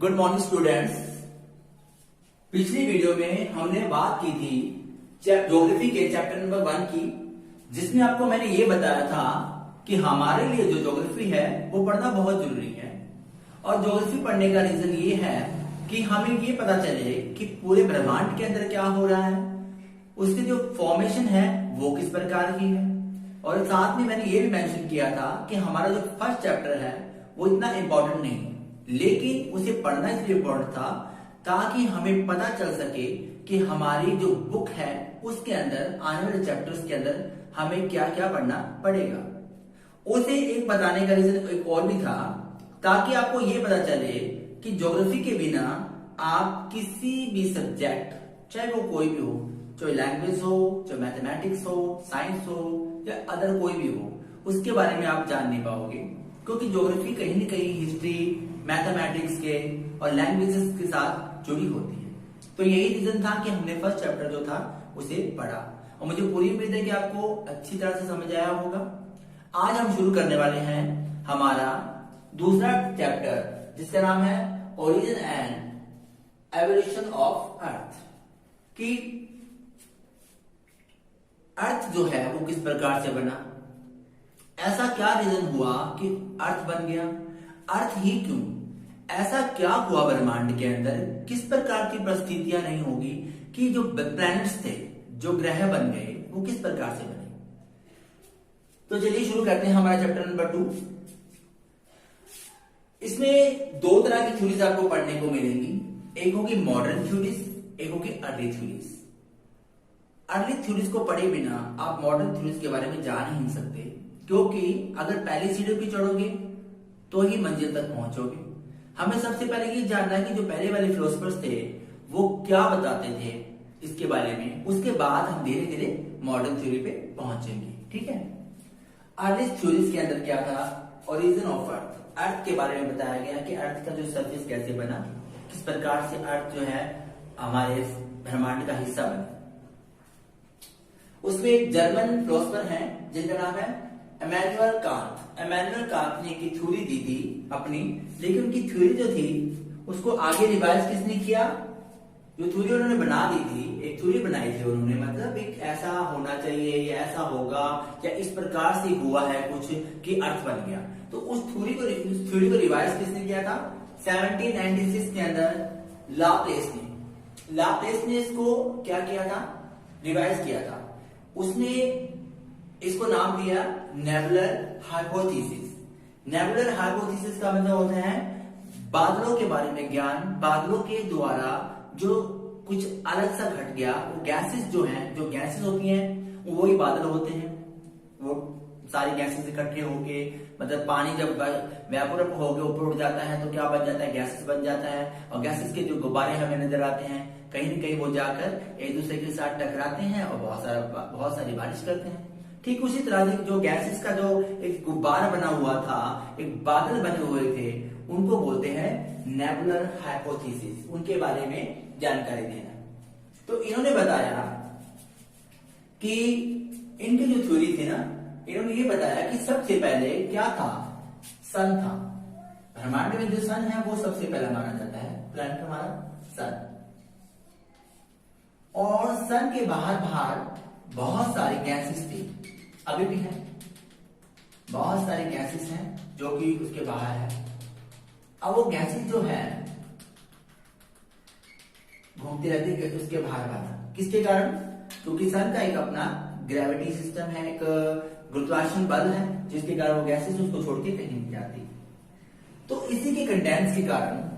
Good morning students. पिछली video में हमने बात की थी ज्योग्राफी के चैप्टर नंबर 1 की, जिसमें आपको मैंने ये बताया था कि हमारे लिए जो ज्योग्राफी है वो पढ़ना बहुत जरूरी है। और ज्योग्राफी पढ़ने का रीजन ये है कि हमें ये पता चले कि पूरे ब्रह्मांड के अंदर क्या हो रहा है, उसकी जो फॉर्मेशन है वो किस प्रकार की है। और साथ में मैंने ये भी मेंशन किया था कि हमारा जो फर्स्ट चैप्टर है वो इतना इंपॉर्टेंट नहीं, लेकिन उसे पढ़ना इसलिए इंपॉर्टेंट था ताकि हमें पता चल सके कि हमारी जो बुक है उसके अंदर आने वाले चैप्टर्स के अंदर हमें क्या क्या पढ़ना पड़ेगा। उसे एक बताने का रीजन एक और भी था ताकि आपको ये पता चले कि ज्योग्राफी के बिना आप किसी भी सब्जेक्ट, चाहे वो कोई भी हो, चाहे लैंग्वेज हो, चाहे मैथमेटिक्स हो, साइंस हो या अदर कोई भी हो, उसके बारे में आप जान नहीं पाओगे, क्योंकि ज्योग्राफी कहीं ना कहीं हिस्ट्री, मैथमेटिक्स के और लैंग्वेजेस के साथ जुड़ी होती है। तो यही रीजन था कि हमने फर्स्ट चैप्टर जो था उसे पढ़ा, और मुझे पूरी उम्मीद है कि आपको अच्छी तरह से समझ आया होगा। आज हम शुरू करने वाले हैं हमारा दूसरा चैप्टर, जिसका नाम है origin and evolution of earth. कि अर्थ जो है वो किस प्रकार से बना, ऐसा क्या रीजन हुआ कि अर्थ बन गया, अर्थ ही क्यों, ऐसा क्या हुआ ब्रह्मांड के अंदर, किस प्रकार की परिस्थितियां नहीं होगी कि जो प्लैनेट्स थे, जो ग्रह बन गए, वो किस प्रकार से बने। तो चलिए शुरू करते हैं हमारा चैप्टर नंबर 2। इसमें दो तरह की थ्योरीज आपको पढ़ने को मिलेंगी, एक होगी मॉडर्न थ्योरीज, एक होगी अर्ली थ्योरीज। अर्ली थ्योरीज को पढ़े बिना आप मॉडर्न थ्योरीज के बारे में जान ही नहीं सकते, क्योंकि अगर पहली सीढ़ी पे चढ़ोगे तो ही मंजिल तक पहुंचोगे। हमें सबसे पहले ये जानना है कि जो पहले वाले फिलोसफर्स थे वो क्या बताते थे इसके बारे में, उसके बाद हम धीरे धीरे मॉडर्न थ्योरी पे पहुंचेंगे। ठीक है, अर्ली थ्योरीज के अंदर क्या था, ओरिजिन ऑफ अर्थ, अर्थ के बारे में बताया गया कि अर्थ का जो सरफेस कैसे बना, किस प्रकार से अर्थ जो है हमारे ब्रह्मांड का हिस्सा बना। उसमें एक जर्मन फिलोसफर हैं जिनका नाम है इमैनुअल कांट। इमैनुअल कांट ने एक थ्योरी दी थी अपनी, लेकिन उनकी थ्योरी जो थी उसको आगे रिवाइज किसने किया, जो थ्योरी उन्होंने बना दी थी, एक थ्योरी बनाई थी उन्होंने, मतलब एक ऐसा होना चाहिए या ऐसा होगा या इस प्रकार से हुआ है कुछ कि अर्थ बन गया। तो उस थ्योरी को रिवाइज किसने किया था, 1796 के अंदर लाप्लेस ने इसको क्या किया था, रिवाइज किया था। उसने इसको नाम दिया नेबुलर हाइपोथेसिस। नेबुलर हाइपोथेसिस का मतलब होता है बादलों के बारे में ज्ञान, बादलों के द्वारा जो कुछ अलग सा घट गया, वो गैसेस जो हैं, जो गैसेस होती हैं वो ही बादल होते हैं। वो सारी गैसेस इकट्ठे होके, मतलब पानी जब वेपोरेट होके ऊपर उठ जाता है तो क्या बन जाता है, गैसेस बन जाता है। और गैसेस के जो गुब्बारे हमें नजर आते हैं, कहीं न कहीं वो जाकर एक दूसरे के साथ टकराते हैं और बहुत सारी बारिश करते हैं। ठीक उसी तरह से जो गैसेस का जो एक गुब्बारा बना हुआ था, एक बादल बने हुए थे, उनको बोलते हैं नेबुलर हाइपोथेसिस, उनके बारे में जानकारी देना। तो इन्होंने बताया कि इनकी जो थ्योरी थी ना, इन्होंने ये बताया कि सबसे पहले क्या था, सन था। ब्रह्मांड में जो सन है वो सबसे पहला माना जाता है, प्लैनेट हमारा सन। और सन के बाहर बहुत सारी गैसेस थी, अभी भी है, बहुत सारी गैसेस हैं जो कि उसके बाहर है। अब वो गैसेस जो है घूमती रहती है उसके बाहर, किसके कारण, क्योंकि सन का एक अपना ग्रेविटी सिस्टम है, एक गुरुत्वाकर्षण बल है, जिसके कारण वो गैसेस उसको छोड़ के कहीं नहीं जाती। तो इसी के कंडेंस के कारण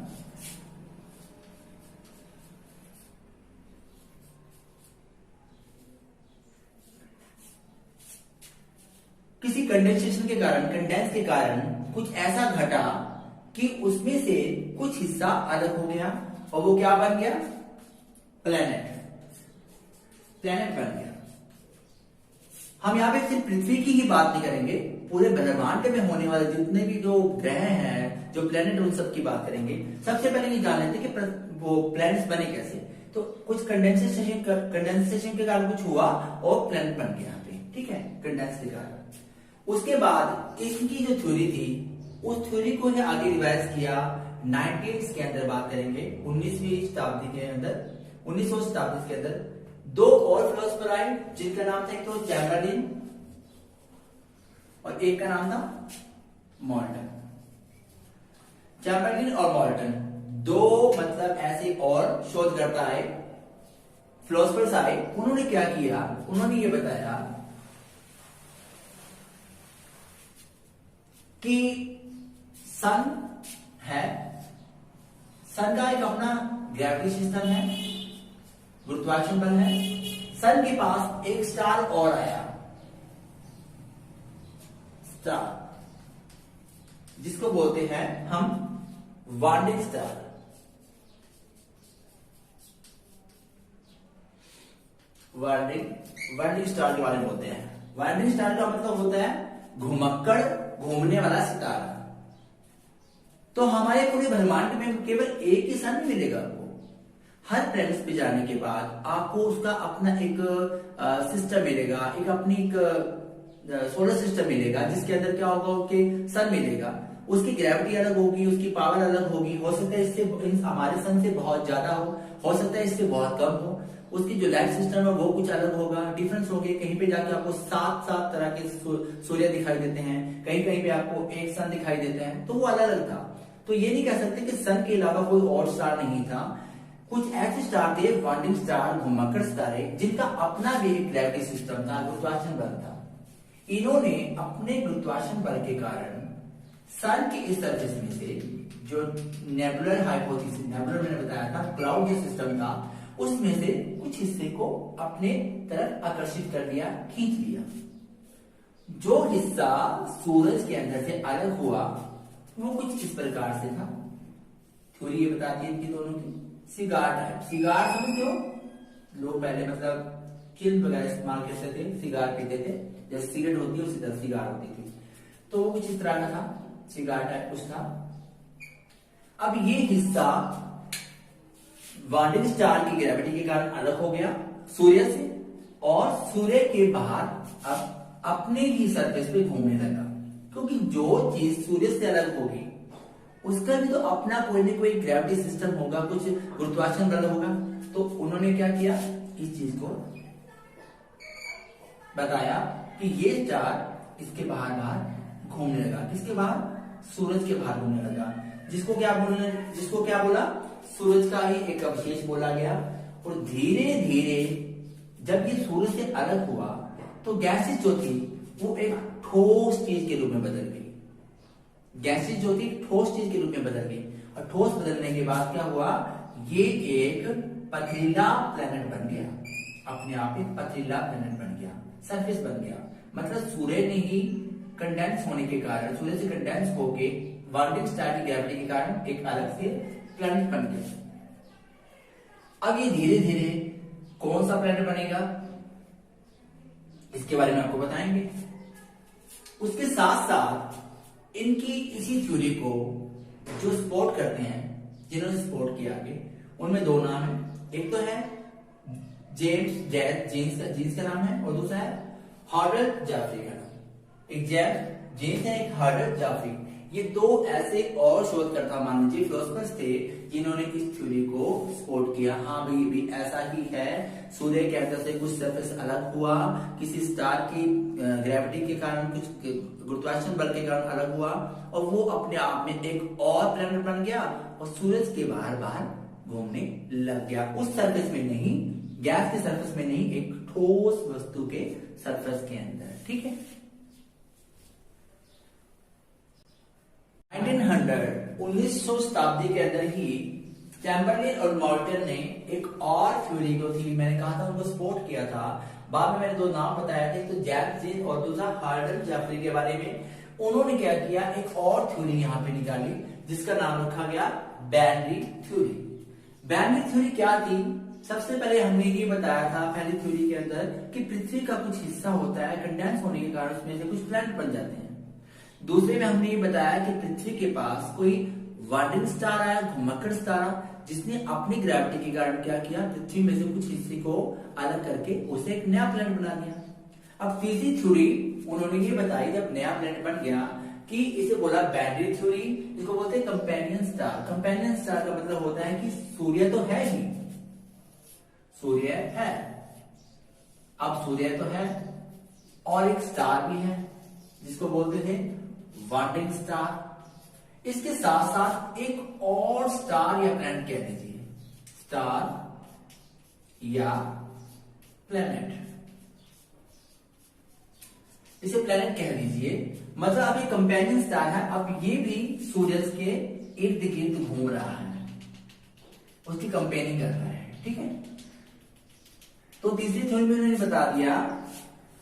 किसी कंडेंसेशन के कारण, कंडेंस के कारण कुछ ऐसा घटा कि उसमें से कुछ हिस्सा अलग हो गया और वो क्या बन गया, प्लैनेट बन गया। हम यहाँ पे सिर्फ पृथ्वी की ही बात नहीं करेंगे, पूरे ब्रह्मांड में होने वाले जितने भी जो ग्रह हैं, जो प्लैनेट, उन सब की बात करेंगे। सबसे पहले ये जान लेते कि वो प्लैनेट्स बने कैसे। तो कुछ कंडेंसेशन के कारण कुछ हुआ और प्लैनेट बन गया यहाँ पे, ठीक है, कंडेंस के कारण। उसके बाद इनकी जो थ्योरी थी, उस थ्योरी को आगे रिवाइज किया 19 के अंदर बात करेंगे, 19वीं शताब्दी के अंदर, 1900 शताब्दी के अंदर दो और फिलोसफर आए जिनका नाम था एक तो चैम्बरलिन और एक का नाम था मॉल्टन। चैम्बरलिन और मॉल्टन दो मतलब ऐसे और शोधकर्ता आए, फिलोसफर्स आए। उन्होंने क्या किया, उन्होंने ये बताया कि सन है, सन का एक अपना ग्रेविटी सिस्टम है, गुरुत्वाकर्षण बल है। सन के पास एक स्टार और आया, स्टार जिसको बोलते हैं हम वार्निंग स्टार। वार्निंग स्टार के बारे में बोलते हैं। वार्निंग स्टार का मतलब होता है घुमक्कड़, घूमने वाला सितारा। तो हमारे पूरे ब्रह्मांड में केवल एक ही सन मिलेगा आपको। हर प्लैनेट पे जाने के बाद आपको उसका अपना एक सिस्टम मिलेगा, एक अपनी एक सोलर सिस्टम मिलेगा जिसके अंदर क्या होगा कि सन मिलेगा। उसकी ग्रेविटी अलग होगी, उसकी पावर अलग होगी। हो सकता है इससे हमारे सन से बहुत ज्यादा हो सकता है इससे बहुत कम हो। उसकी जो लाइट सिस्टम है वो कुछ अलग होगा, डिफरेंस होंगे। कहीं पे जाके आपको सात तरह के सूर्य दिखाई देते हैं, कहीं कहीं पे आपको एक सन दिखाई देता है, तो वो अलग अलग था। तो ये नहीं कह सकते कि सन के अलावा कोई और स्टार नहीं था। कुछ ऐसे स्टार थे, वार्निंग स्टार, घुमक्कड़ सितारे, जिनका अपना भी एक ग्रेविटी सिस्टम था, गुरुत्वाकर्षण बल था। इन्होंने अपने गुरुत्वाकर्षण बल के कारण सन के इस सरफेस में से जो नेबुलर हाइपोथेसिस, नेबुलर मैंने बताया था, क्लाउड जो सिस्टम था, उसमें से कुछ हिस्से को अपने तरफ आकर्षित कर दिया, खींच लिया। जो हिस्सा सूरज के अंदर से अलग हुआ वो कुछ इस प्रकार से था। थ्योरी ये बताती है कि दोनों की सिगार टाइप। सिगार समझते हो, लोग पहले मतलब चिल वगैरह इस्तेमाल करते थे, सिगार पीते थे, जैसे सिगरेट होती है उसी तरह सिगार होती थी। तो वो कुछ इस तरह का था, सिगार टाइप कुछ था। अब ये हिस्सा वार्निंग स्टार की ग्रेविटी के कारण अलग हो गया सूर्य से, और सूर्य के बाहर अब अपने ही सरफेस पे घूमने लगा। क्योंकि जो चीज सूर्य से अलग होगी उसका भी तो अपना कोई ना कोई ग्रेविटी सिस्टम होगा, कुछ गुरुत्वाकर्षण बल होगा। तो उन्होंने क्या किया, इस चीज को बताया कि ये स्टार इसके बाहर बाहर घूमने लगा। किसके बाहर, सूरज के बाहर घूमने लगा। जिसको क्या बोला, सूरज का ही एक अवशेष बोला गया। और धीरे धीरे जब ये सूरज से अलग हुआ तो गैसेस जो थी वो एक ठोस चीज के रूप में बदल गई। गैसेस जो थी ठोस चीज के रूप में बदल गई, और ठोस बदलने के बाद क्या हुआ, ये एक पथरीला प्लैनेट बन गया। अपने आप एक पथरीला प्लैनेट बन गया, सरफेस बन गया। मतलब सूर्य ने ही कंडेंस होने के कारण, सूर्य से कंडेंस होके वार्निंग स्टार की ग्रेविटी के कारण एक अलग से प्लैनेट बन गया। अब ये धीरे धीरे कौन सा प्लैनेट बनेगा इसके बारे में आपको बताएंगे। उसके साथ साथ इनकी इसी थ्योरी को जो सपोर्ट करते हैं, जिन्होंने सपोर्ट किया आगे, उनमें दो नाम है। एक तो है जीन्स का नाम है, और दूसरा है हार्वर्ड जाफरी का नाम। एक जीन्स है, एक हार्वर्ड जाफरी। ये दो ऐसे और शोधकर्ता मान लीजिए फिलोसफर्स थे जिन्होंने इस थ्योरी को सपोर्ट किया। हाँ भाई भी ऐसा ही है, सूर्य के अंदर से कुछ सरफेस अलग हुआ, किसी स्टार की ग्रेविटी के कारण, कुछ गुरुत्वाकर्षण बल के कारण अलग हुआ, और वो अपने आप में एक और प्लैनेट बन गया और सूरज के बाहर बाहर घूमने लग गया। उस सरफेस में नहीं, गैस के सरफेस में नहीं, एक ठोस वस्तु के सरफेस के अंदर। ठीक है। 1900 शताब्दी के अंदर ही चैम्बरलिन और मॉल्टन ने एक और थ्योरी जो थी, मैंने कहा था उनको सपोर्ट किया था। बाद में मैंने दो नाम बताया थे, तो जैक्स और दूसरा हार्वर्ड जाफरी के बारे में। उन्होंने क्या किया, एक और थ्योरी यहाँ पे निकाली जिसका नाम रखा गया बाइनरी थ्योरी। बाइनरी थ्योरी क्या थी, सबसे पहले हमने ये बताया था पहली थ्योरी के अंदर कि पृथ्वी का कुछ हिस्सा होता है, कंडेंस होने के कारण उसमें से कुछ प्लैनेट बन जाते हैं। दूसरे में हमने ये बताया कि पृथ्वी के पास कोई वार्निंग स्टार आया, घुमक्कड़ स्टार, जिसने अपनी ग्रेविटी के कारण क्या किया, पृथ्वी में से कुछ हिस्से को अलग करके उसे एक नया प्लैनेट बना दिया। अब तीसरी थ्योरी उन्होंने ये बताई, जब नया प्लैनेट बन गया, कि इसे बोला बैंडेड थ्योरी, इसको बोलते हैं कंपेनियन स्टार। कंपेनियन स्टार का मतलब होता है कि सूर्य तो है ही, सूर्य है, अब सूर्य तो है और एक स्टार भी है जिसको बोलते थे वांडिंग स्टार। इसके साथ साथ एक और स्टार या प्लैनेट कह दीजिए, स्टार या प्लैनेट, इसे प्लैनेट कह दीजिए। मतलब अब ये कंपेनियन स्टार है, अब ये भी सूर्य के इर्द गिर्द घूम रहा है, उसकी कंपेनिंग कर रहा है, ठीक है। तो तीसरी थ्योरी में मैंने बता दिया,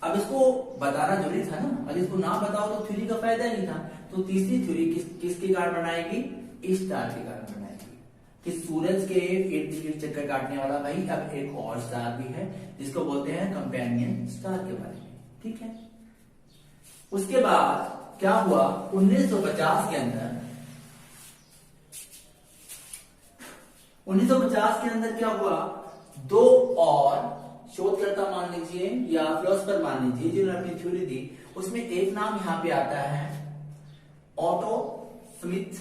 अब इसको बताना जरूरी था ना, अगर इसको ना बताओ तो थ्योरी का फायदा नहीं था। तो तीसरी थ्योरी किसके कारण बनाएगी, इस स्टार के कारण बनाएगी कि सूरज के इर्द गिर्द चक्कर काटने वाला भाई अब एक और स्टार भी है जिसको बोलते हैं कंपेनियन स्टार के बारे में, ठीक है। उसके बाद क्या हुआ, 1950 के अंदर, 1950 के अंदर क्या हुआ, दो और शोधकर्ता मान लीजिए या फिलोसफर मान लीजिए जिन्होंने अपनी थ्योरी दी, उसमें एक नाम यहां पे आता है ऑटो स्मिथ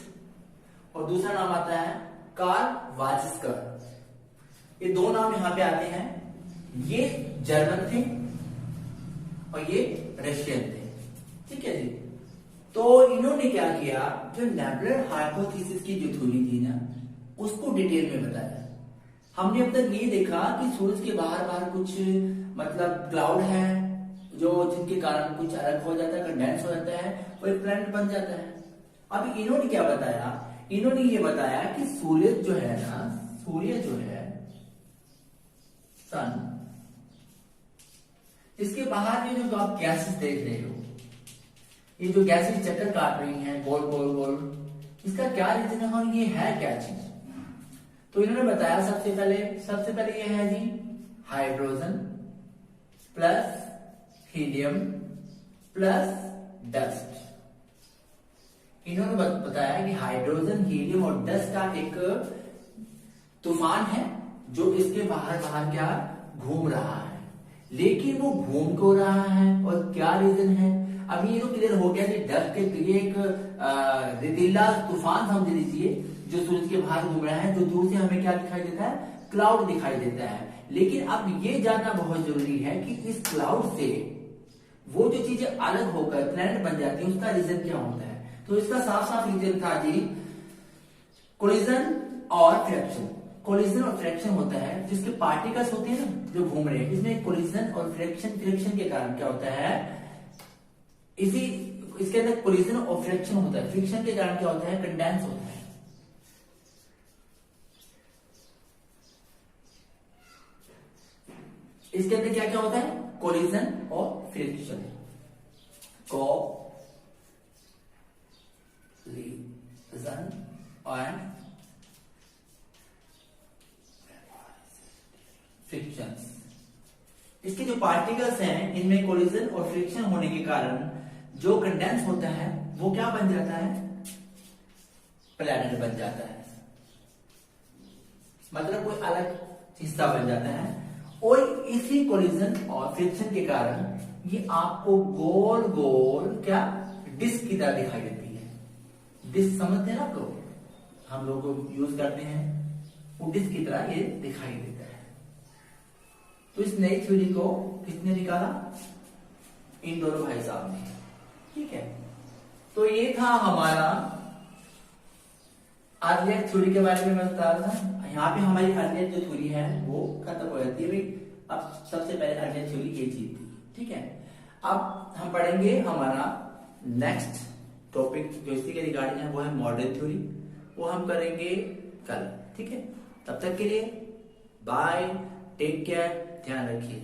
और दूसरा नाम आता है कार्ल वाजिस्कर। ये दो नाम यहां पे आते हैं, ये जर्मन थे और ये रशियन थे, ठीक है जी। तो इन्होंने क्या किया, जो नेबुलर हाइपोथेसिस की जो थ्योरी थी ना, उसको डिटेल में बताया। हमने अब तक ये देखा कि सूरज के बाहर बाहर कुछ मतलब क्लाउड है जो जिनके कारण कुछ अलग हो जाता है, कंडेंस हो जाता है और एक प्लैनेट बन जाता है। अब इन्होंने क्या बताया, इन्होंने ये बताया कि सूर्य जो है ना, सूर्य जो है सन, इसके बाहर ये जो आप गैसेस देख रहे हो, ये जो गैसेस चक्कर काट रही हैं गोल गोल गोल, इसका क्या रीजन है और ये है क्या चीज। तो इन्होंने बताया सबसे पहले ये है जी hydrogen plus helium plus dust. इन्होंने बताया कि हाइड्रोजन, हीलियम और डस्ट का एक तूफान है जो इसके बाहर बाहर क्या घूम रहा है, लेकिन वो घूम क्यों रहा है और क्या रीजन है। अभी ये तो क्लियर हो गया कि डस्ट के लिए एक रेतीला तूफान समझ लीजिए जो सूरज के बाहर घूम रहा है, जो दूर से हमें क्या दिखाई देता है, क्लाउड दिखाई देता है। लेकिन अब ये जानना बहुत जरूरी है कि इस क्लाउड से वो जो चीजें अलग होकर प्लैनेट बन जाती है उसका रीजन क्या होता है। तो इसका साफ साफ रीजन था जी कोलिजन और फ्रैक्शन। कोलिजन और फ्रैक्शन होता है जिसके पार्टिकल्स होते हैं ना जो घूम रहे हैं, इसमें कोलिजन और फ्रैक्शन के कारण क्या होता है, इसके अंदर कोलिजन और फ्रैक्शन होता है, फ्रिक्शन के कारण क्या होता है, कंडेंस होता है। इसके अंदर क्या क्या होता है, कोलिजन और फ्रिक्शन, कोलिजन एंड फ्रिक्शन। इसके जो पार्टिकल्स हैं इनमें कोलिजन और फ्रिक्शन होने के कारण जो कंडेंस होता है वो क्या बन जाता है, प्लैनेट बन जाता है, मतलब कोई अलग हिस्सा बन जाता है। और इसी कोलिजन और फ्रिक्शन के कारण ये आपको गोल गोल क्या डिस्क की तरह दिखाई देती है। डिस्क समझते हैं ना, तो हम लोग यूज करते हैं, वो डिस्क की तरह ये दिखाई देता है। तो इस नई थ्योरी को किसने निकाला, इन दोनों भाई साहब ने, ठीक है। तो ये था हमारा अर्लियर थ्योरी के बारे में मैं बता रहा था। यहाँ पे हमारी अर्लियर जो थ्योरी है वो खत्म हो जाती है। अब सबसे पहले अर्लियर थ्योरी ये चीज थी, ठीक है। अब हम पढ़ेंगे हमारा नेक्स्ट टॉपिक जो इसी के रिगार्डिंग है वो है मॉडर्न थ्योरी, वो हम करेंगे कल, ठीक है। तब तक के लिए बाय, टेक केयर, ध्यान रखिए।